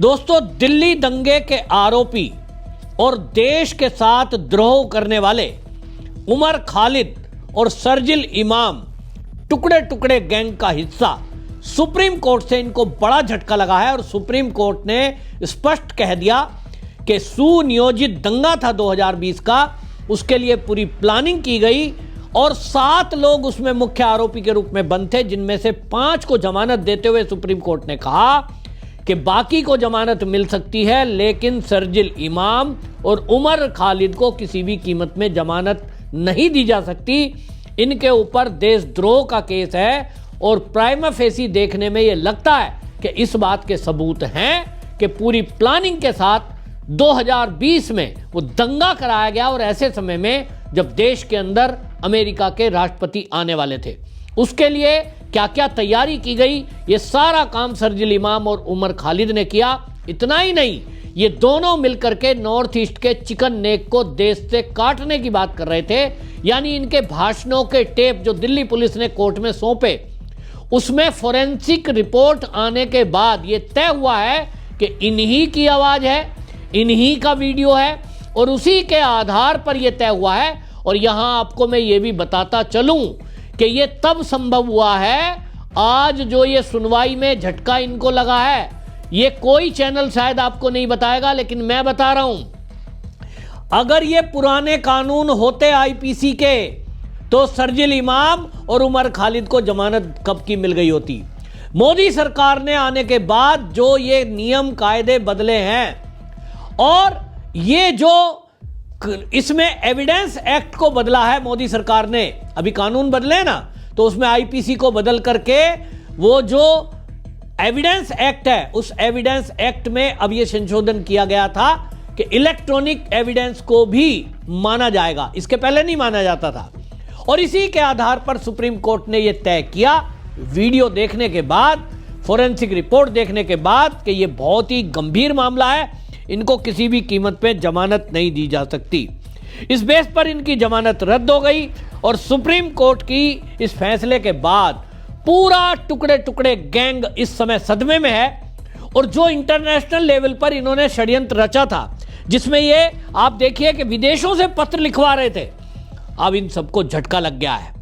दोस्तों, दिल्ली दंगे के आरोपी और देश के साथ द्रोह करने वाले उमर खालिद और शर्जिल इमाम टुकड़े टुकड़े गैंग का हिस्सा। सुप्रीम कोर्ट से इनको बड़ा झटका लगा है और सुप्रीम कोर्ट ने स्पष्ट कह दिया कि सुनियोजित दंगा था 2020 का, उसके लिए पूरी प्लानिंग की गई और 7 लोग उसमें मुख्य आरोपी के रूप में बंद थे, जिनमें से 5 को जमानत देते हुए सुप्रीम कोर्ट ने कहा कि बाकी को जमानत मिल सकती है, लेकिन शर्जिल इमाम और उमर खालिद को किसी भी कीमत में जमानत नहीं दी जा सकती। इनके ऊपर देशद्रोह का केस है और प्राइमा फेसी देखने में यह लगता है कि इस बात के सबूत हैं कि पूरी प्लानिंग के साथ 2020 में वो दंगा कराया गया और ऐसे समय में जब देश के अंदर अमेरिका के राष्ट्रपति आने वाले थे। उसके लिए क्या क्या तैयारी की गई, ये सारा काम शर्जिल इमाम और उमर खालिद ने किया। इतना ही नहीं, ये दोनों मिलकर के नॉर्थ ईस्ट के चिकन नेक को देश से काटने की बात कर रहे थे। यानी इनके भाषणों के टेप जो दिल्ली पुलिस ने कोर्ट में सौंपे, उसमें फोरेंसिक रिपोर्ट आने के बाद ये तय हुआ है कि इन्हीं की आवाज है, इन्हीं का वीडियो है और उसी के आधार पर यह तय हुआ है। और यहां आपको मैं ये भी बताता चलूं कि ये तब संभव हुआ है, आज जो ये सुनवाई में झटका इनको लगा है, ये कोई चैनल शायद आपको नहीं बताएगा, लेकिन मैं बता रहा हूं। अगर ये पुराने कानून होते आईपीसी के, तो शर्जिल इमाम और उमर खालिद को जमानत कब की मिल गई होती। मोदी सरकार ने आने के बाद जो ये नियम कायदे बदले हैं और ये जो इसमें एविडेंस एक्ट को बदला है मोदी सरकार ने, अभी कानून बदले ना, तो उसमें आईपीसी को बदल करके वो जो एविडेंस एक्ट है, उस एविडेंस एक्ट में अब ये संशोधन किया गया था कि इलेक्ट्रॉनिक एविडेंस को भी माना जाएगा, इसके पहले नहीं माना जाता था। और इसी के आधार पर सुप्रीम कोर्ट ने यह तय किया, वीडियो देखने के बाद, फोरेंसिक रिपोर्ट देखने के बाद, कि यह बहुत ही गंभीर मामला है, इनको किसी भी कीमत पे जमानत नहीं दी जा सकती। इस बेस पर इनकी जमानत रद्द हो गई और सुप्रीम कोर्ट की इस फैसले के बाद पूरा टुकड़े टुकड़े गैंग इस समय सदमे में है। और जो इंटरनेशनल लेवल पर इन्होंने षड्यंत्र रचा था, जिसमें ये आप देखिए कि विदेशों से पत्र लिखवा रहे थे, अब इन सबको झटका लग गया है।